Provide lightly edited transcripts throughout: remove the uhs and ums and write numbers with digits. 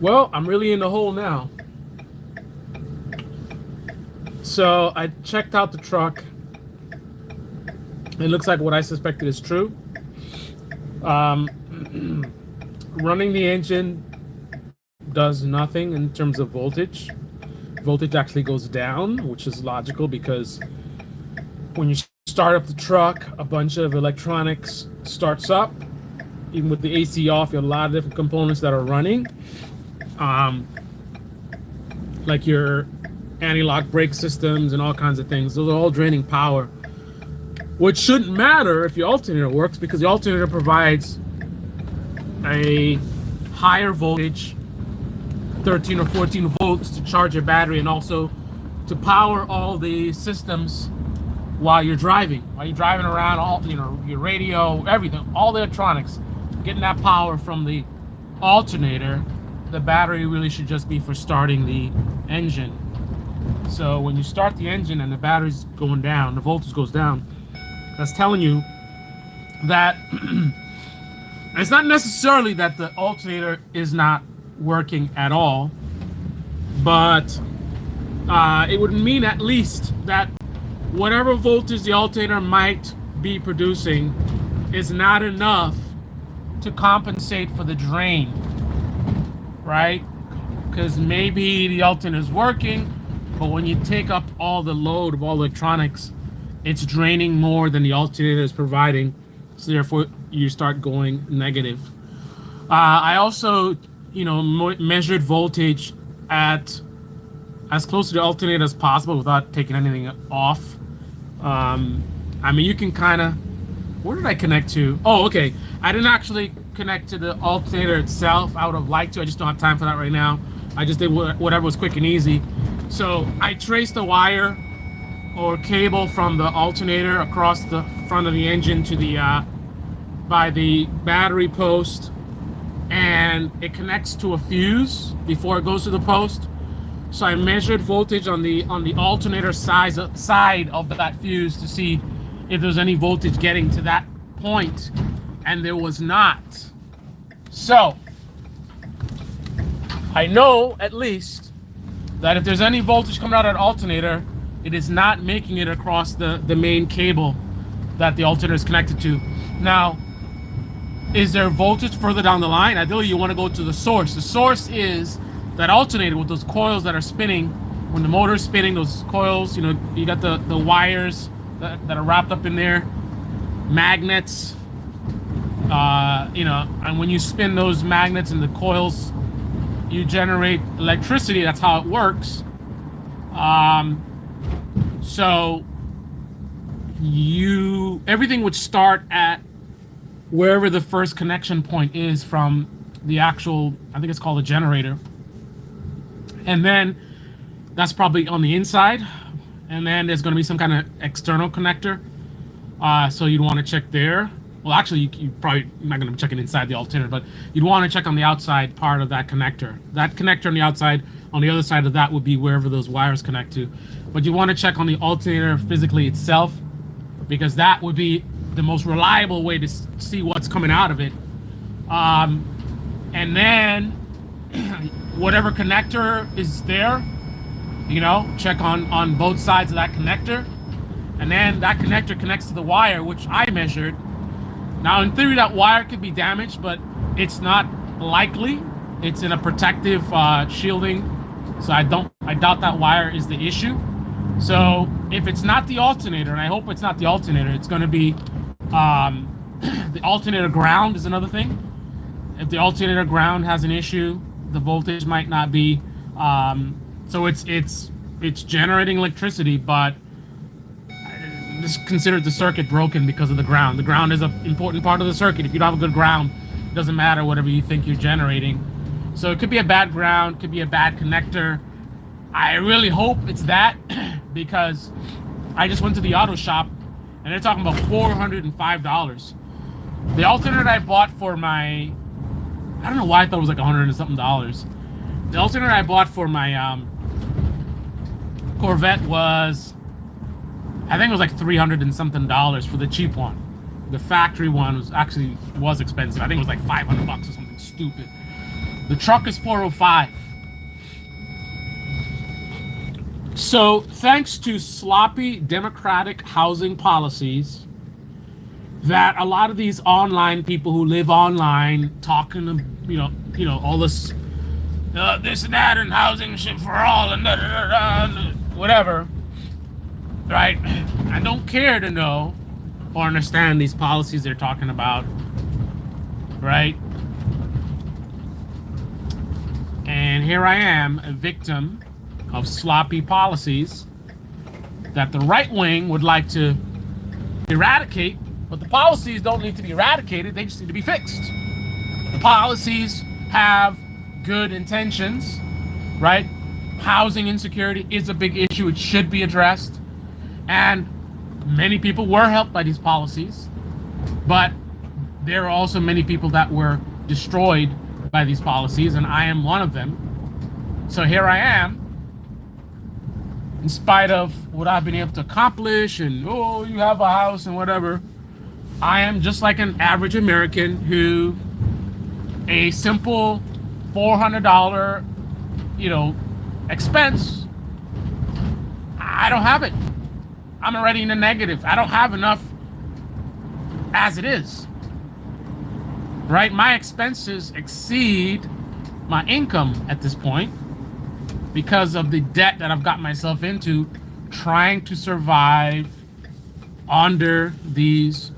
Well, I'm really in the hole now. So I checked out the truck. It looks like what I suspected is true. Um, Running the engine does nothing in terms of voltage. Voltage actually goes down, which is logical because when you start up the truck, a bunch of electronics starts up. Even with the AC off, you have a lot of different components that are running. Um, like your anti-lock brake systems and all kinds of things. Those are all draining power, which shouldn't matter if your alternator works because the alternator provides a higher voltage, 13 or 14 volts, to charge your battery and also to power all the systems while you're driving. While you're driving around, all your radio, everything, all the electronics, getting that power from the alternator. The battery really should just be for starting the engine. So when you start the engine and the battery's going down, the voltage goes down, that's telling you that it's not necessarily that the alternator is not working at all, but it would mean at least that whatever voltage the alternator might be producing is not enough to compensate for the drain, right? Because maybe the alternator is working, but when you take up all the load of all the electronics, it's draining more than the alternator is providing, so therefore you start going negative. I also, measured voltage at as close to the alternator as possible without taking anything off. I mean, you can kind of. Where did I connect to? Oh, okay. I didn't actually connect to the alternator itself. I would have liked to. I just don't have time for that right now. I just did whatever was quick and easy. So I traced the wire or cable from the alternator across the front of the engine to the by the battery post, and it connects to a fuse before it goes to the post. So I measured voltage on the alternator side of that fuse to see if there's any voltage getting to that point, and there was not. So I know at least that if there's any voltage coming out of that alternator, it is not making it across the main cable that the alternator is connected to. Now, is there voltage further down the line? Ideally, you want to go to the source. The source is that alternator with those coils that are spinning. When the motor is spinning, those coils, you got the wires that are wrapped up in there, magnets, and when you spin those magnets and the coils, you generate electricity. That's how it works. So everything would start at wherever the first connection point is from the actual, I think it's called a generator. And then that's probably on the inside. And then there's going to be some kind of external connector. So you'd want to check there. Well, actually, you probably not going to be checking inside the alternator, but you'd want to check on the outside part of that connector. That connector on the outside, on the other side of that would be wherever those wires connect to. But you want to check on the alternator physically itself, because that would be the most reliable way to see what's coming out of it. And then whatever connector is there, check on both sides of that connector. And then that connector connects to the wire, which I measured. Now, in theory, that wire could be damaged, but it's not likely. It's in a protective shielding, so I doubt that wire is the issue. So if it's not the alternator, and I hope it's not the alternator, it's going to be the alternator ground is another thing. If the alternator ground has an issue, the voltage might not be. So it's generating electricity, but just consider the circuit broken because of the ground. The ground is an important part of the circuit. If you don't have a good ground, it doesn't matter whatever you think you're generating. So it could be a bad ground, could be a bad connector. I really hope it's that because I just went to the auto shop and they're talking about $405. The alternator I bought for my, I don't know why I thought it was like $100 and something. The alternator I bought for my Corvette was, I think it was like $300 and something for the cheap one. The factory one was expensive. I think it was like $500 or something stupid. The truck is 405. So thanks to sloppy democratic housing policies that a lot of these online people who live online talking to, all this this and that and housing shit for all and whatever, right? I don't care to know or understand these policies they're talking about, right? And here I am, a victim of sloppy policies that the right wing would like to eradicate, but the policies don't need to be eradicated, they just need to be fixed. The policies have good intentions, right? Housing insecurity is a big issue, it should be addressed, and many people were helped by these policies, but there are also many people that were destroyed by these policies, and I am one of them. So here I am, in spite of what I've been able to accomplish, and oh, you have a house and whatever, I am just like an average American who a simple $400, expense, I don't have it. I'm already in the negative. I don't have enough as it is, right? My expenses exceed my income at this point because of the debt that I've got myself into trying to survive under these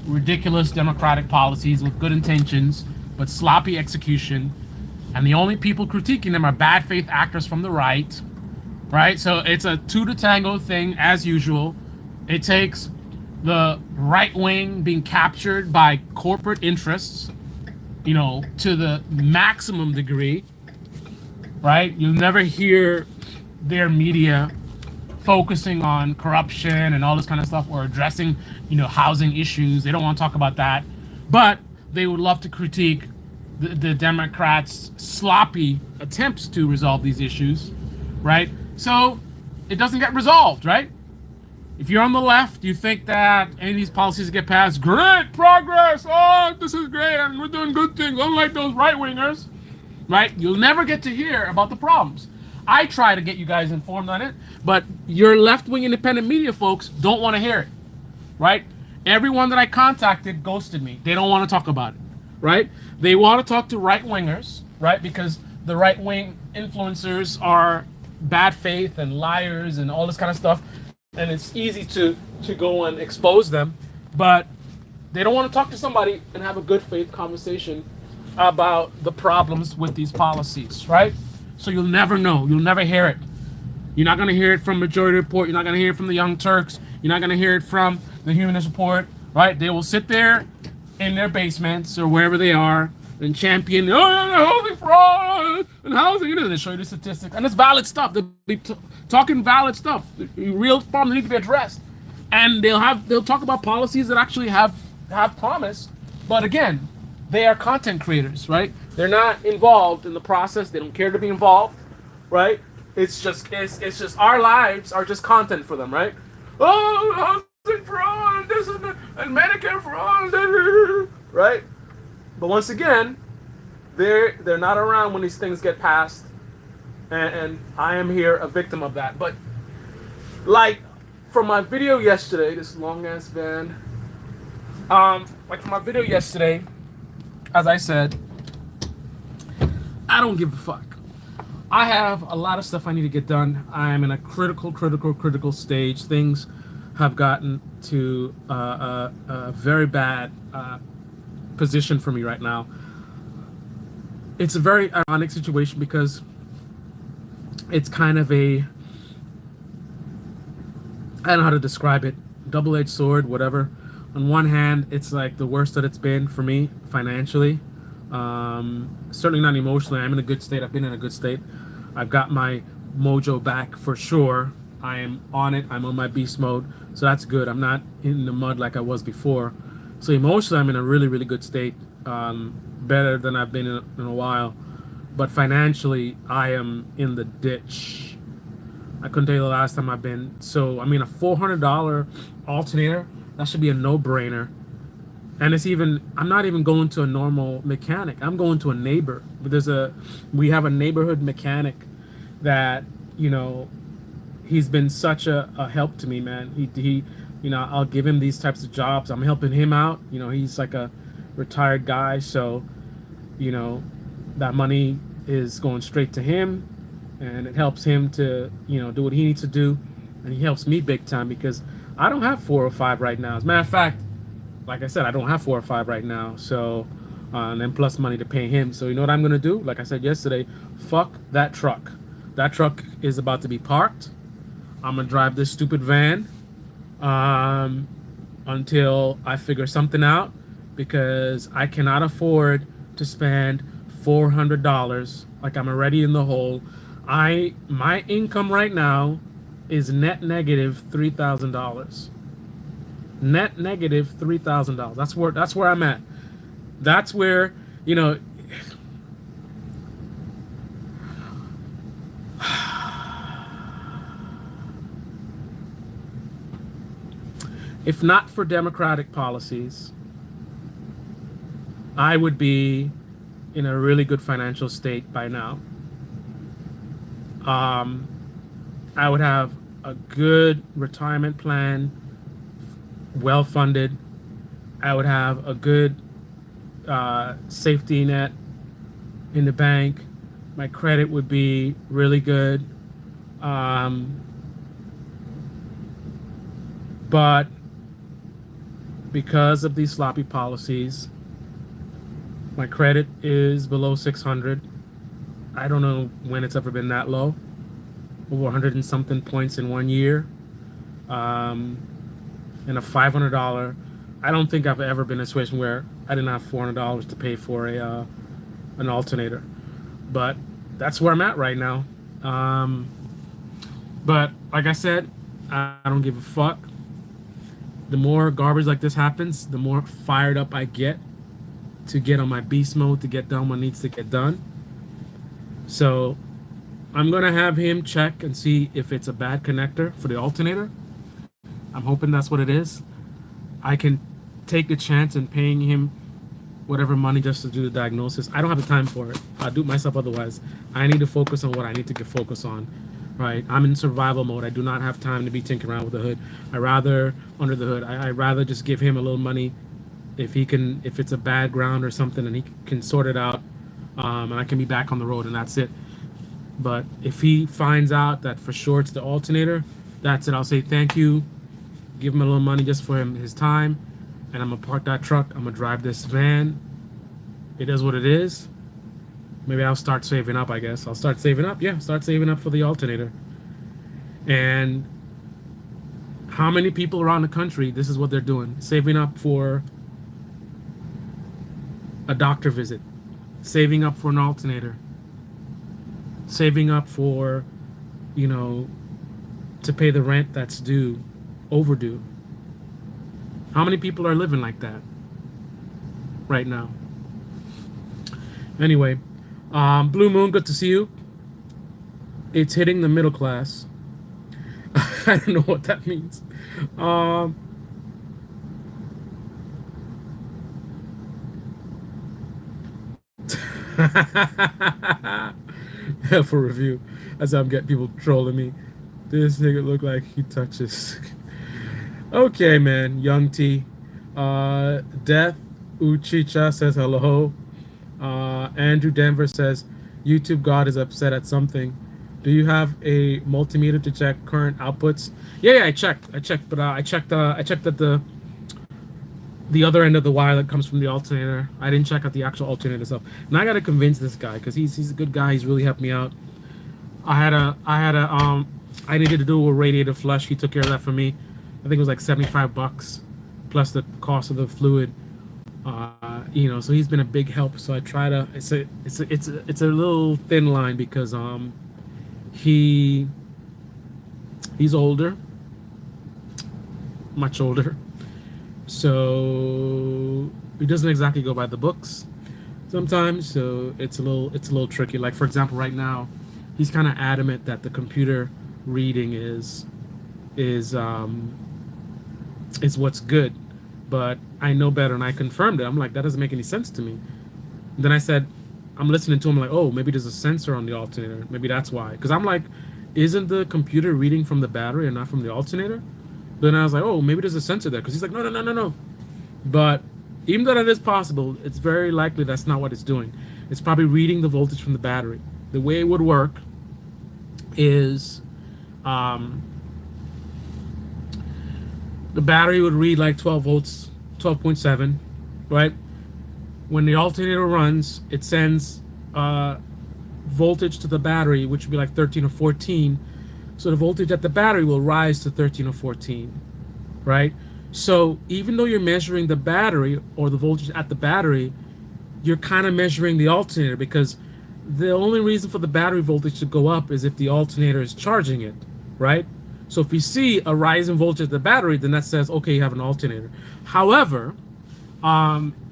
ridiculous democratic policies with good intentions but sloppy execution, and the only people critiquing them are bad faith actors from the right, so it's a two to tango thing as usual. It takes the right wing being captured by corporate interests, to the maximum degree, right? You'll never hear their media focusing on corruption and all this kind of stuff, or addressing, housing issues. They don't want to talk about that, but they would love to critique the Democrats' sloppy attempts to resolve these issues, right? So it doesn't get resolved, right? If you're on the left, you think that any of these policies get passed, great progress, oh, this is great, and we're doing good things, unlike those right-wingers, right? You'll never get to hear about the problems. I try to get you guys informed on it, but your left-wing independent media folks don't want to hear it, right? Everyone that I contacted ghosted me. They don't want to talk about it, right? They want to talk to right-wingers, right? Because the right-wing influencers are bad faith and liars and all this kind of stuff, and it's easy to go and expose them, but they don't want to talk to somebody and have a good faith conversation about the problems with these policies, right? So you'll never know. You'll never hear it. You're not going to hear it from Majority Report. You're not going to hear it from the Young Turks. You're not going to hear it from the Humanist Report, right? They will sit there in their basements or wherever they are and champion, housing fraud and housing, and they show you the statistics. And it's valid stuff. They'll be talking valid stuff. Real problems need to be addressed. And they'll talk about policies that actually have promise. But again, they are content creators, right? They're not involved in the process. They don't care to be involved, right? It's just our lives are just content for them, right? Oh, housing fraud and this and that, and Medicare fraud, right? But once again, they're not around when these things get passed, and I am here a victim of that. But like from my video yesterday, this long ass van, like from my video yesterday, as I said, I don't give a fuck. I have a lot of stuff I need to get done. I am in a critical stage. Things have gotten to a very bad position for me right now. It's a very ironic situation because it's kind of I don't know how to describe it, double-edged sword, whatever. On one hand, it's like the worst that it's been for me financially. Certainly not emotionally. I'm in a good state. I've been in a good state. I've got my mojo back for sure. I am on it. I'm on my beast mode. So that's good. I'm not in the mud like I was before. So emotionally, I'm in a really good state. Better than I've been in a while. But financially, I am in the ditch. I couldn't tell you the last time I've been. So, I mean, a $400 alternator, that should be a no-brainer. And it's even, I'm not even going to a normal mechanic. I'm going to a neighbor. We have a neighborhood mechanic that, you know, he's been such a help to me, man. You know, I'll give him these types of jobs. I'm helping him out. You know, he's like a retired guy. So, you know, that money is going straight to him, and it helps him to, you know, do what he needs to do. And he helps me big time because I don't have 405 right now. As a matter of fact, like I said, I don't have 405 right now. So, and then plus money to pay him. So you know what I'm gonna do? Like I said yesterday, fuck that truck. That truck is about to be parked. I'm gonna drive this stupid van um, until I figure something out because I cannot afford to spend $400. Like I'm already in the hole. My income right now is net negative $3,000. Net negative $3,000. That's where I'm at. That's where, you know, if not for democratic policies, I would be in a really good financial state by now. I would have a good retirement plan, well funded. I would have a good safety net in the bank. My credit would be really good. But because of these sloppy policies, my credit is below 600. I don't know when it's ever been that low. Over 100 and something points in 1 year. And a $500. I don't think I've ever been in a situation where I didn't have $400 to pay for an alternator. But that's where I'm at right now. But like I said, I don't give a fuck. The more garbage like this happens, the more fired up I get to get on my beast mode to get done what needs to get done. So I'm gonna have him check and see if it's a bad connector for the alternator. I'm hoping that's what it is. I can take the chance in paying him whatever money just to do the diagnosis. I don't have the time for it. I'll do it myself otherwise. I need to focus on what I need to get focused on. Right? I'm in survival mode. I do not have time to be tinkering around with the hood. I rather under the hood. I rather just give him a little money if it's a bad ground or something, and he can sort it out, and I can be back on the road, and that's it. But if he finds out that for sure it's the alternator, that's it. I'll say thank you, give him a little money just for his time, and I'm gonna park that truck. I'm gonna drive this van. It is what it is. Maybe I'll start saving up, I guess. I'll start saving up. Yeah, start saving up for the alternator. And how many people around the country, this is what they're doing. Saving up for a doctor visit. Saving up for an alternator. Saving up for, you know, to pay the rent that's due, overdue. How many people are living like that right now? Anyway, Blue Moon, good to see you. It's hitting the middle class. I don't know what that means. For review, as I'm getting people trolling me. This nigga look like he touches. Okay, man. Young T. Death Uchicha says hello. Andrew Denver says YouTube God is upset at something. Do you have a multimeter to check current outputs? Yeah, I checked, but I checked at the other end of the wire that comes from the alternator. I didn't check out the actual alternator itself. And I gotta convince this guy because he's a good guy. He's really helped me out. I needed to do a radiator flush. He took care of that for me. I think it was like $75 plus the cost of the fluid. You know, so he's been a big help. So I try to. It's a little thin line because he's older, much older. So he doesn't exactly go by the books sometimes. So it's a little tricky. Like for example, right now, he's kind of adamant that the computer reading is what's good. but I know better, and I confirmed it. I'm like, that doesn't make any sense to me. Then I said, I'm listening to him like, oh, maybe there's a sensor on the alternator. Maybe that's why. Because I'm like, isn't the computer reading from the battery and not from the alternator? Then I was like, oh, maybe there's a sensor there. Because he's like, no, no, no, no, no. But even though that is possible, it's very likely that's not what it's doing. It's probably reading the voltage from the battery. The way it would work is the battery would read like 12 volts, 12.7, right? When the alternator runs, it sends voltage to the battery, which would be like 13 or 14. So the voltage at the battery will rise to 13 or 14, right? So even though you're measuring the battery or the voltage at the battery, you're kind of measuring the alternator, because the only reason for the battery voltage to go up is if the alternator is charging it, right? So if you see a rise in voltage at the battery, then that says, okay, you have an alternator. However,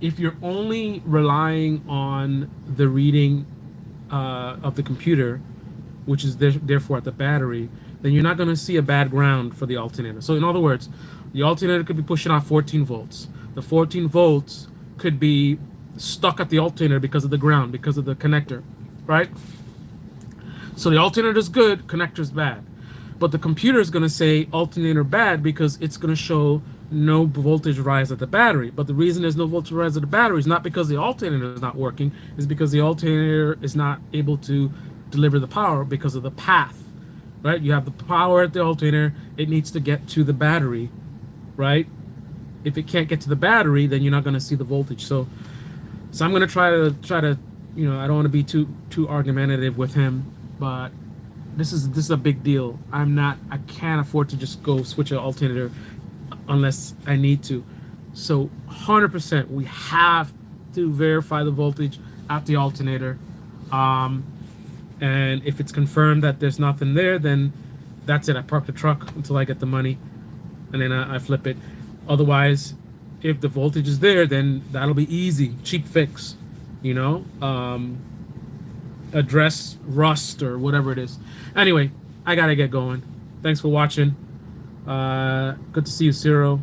if you're only relying on the reading of the computer, which is therefore at the battery, then you're not going to see a bad ground for the alternator. So in other words, the alternator could be pushing out 14 volts. The 14 volts could be stuck at the alternator because of the ground, because of the connector, right? So the alternator is good, connector's bad. But the computer is going to say alternator bad because it's going to show no voltage rise at the battery. But the reason there's no voltage rise at the battery is not because the alternator is not working, it's because the alternator is not able to deliver the power because of the path, right? You have the power at the alternator, it needs to get to the battery, right? If it can't get to the battery, then you're not going to see the voltage. So I'm going to try to, you know, I don't want to be too argumentative with him, but this is a big deal. I can't afford to just go switch an alternator unless I need to. So 100%, we have to verify the voltage at the alternator. And if it's confirmed that there's nothing there, then that's it. I park the truck until I get the money, and then I flip it. Otherwise, if the voltage is there, then that'll be easy, cheap fix, you know, address rust or whatever it is. Anyway, I gotta get going. Thanks for watching. Good to see you, Ciro.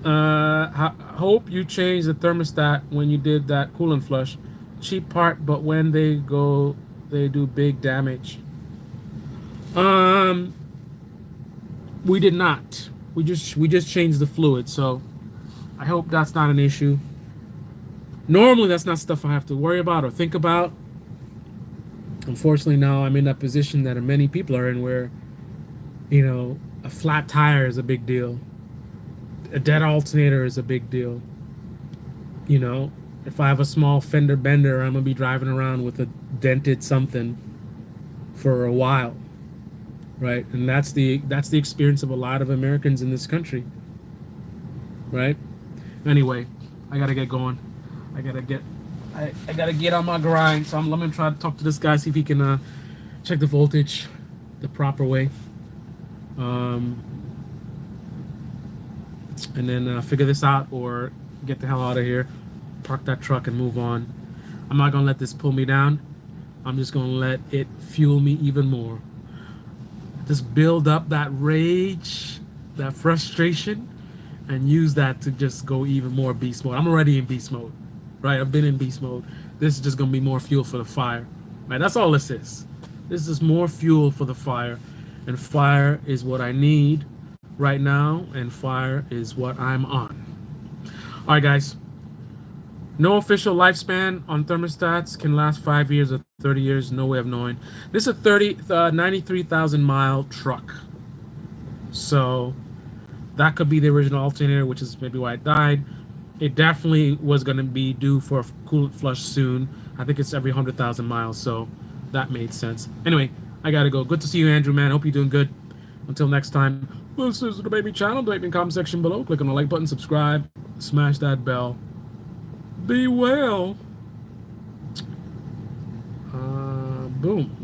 Hope you changed the thermostat when you did that coolant flush. Cheap part, but when they go, they do big damage. We did not. We just changed the fluid, so I hope that's not an issue. Normally, that's not stuff I have to worry about or think about. Unfortunately, now I'm in that position that many people are in, where, you know, a flat tire is a big deal. A dead alternator is a big deal. You know, if I have a small fender bender, I'm gonna be driving around with a dented something for a while, right? And that's the experience of a lot of Americans in this country, right? Anyway, I gotta get going. I gotta get on my grind. So let me try to talk to this guy, see if he can check the voltage the proper way, and then figure this out or get the hell out of here, park that truck and move on. I'm not gonna let this pull me down. I'm just gonna let it fuel me even more. Just build up that rage, that frustration, and use that to just go even more beast mode. I'm already in beast mode, right? I've been in beast mode. This is just gonna be more fuel for the fire, right? That's all this is. This is more fuel for the fire, and fire is what I need right now, and fire is what I'm on. All right, guys. No official lifespan on thermostats, can last 5 years or 30 years. No way of knowing. This is a 93,000 mile truck, so that could be the original alternator, which is maybe why it died. It definitely was going to be due for a coolant flush soon. I think it's every 100,000 miles, so that made sense. Anyway, I gotta go. Good to see you, Andrew, man. Hope you're doing good. Until next time, this is the Baby Channel. Type in the comment section below. Click on the like button, subscribe, smash that bell. Be well. Boom.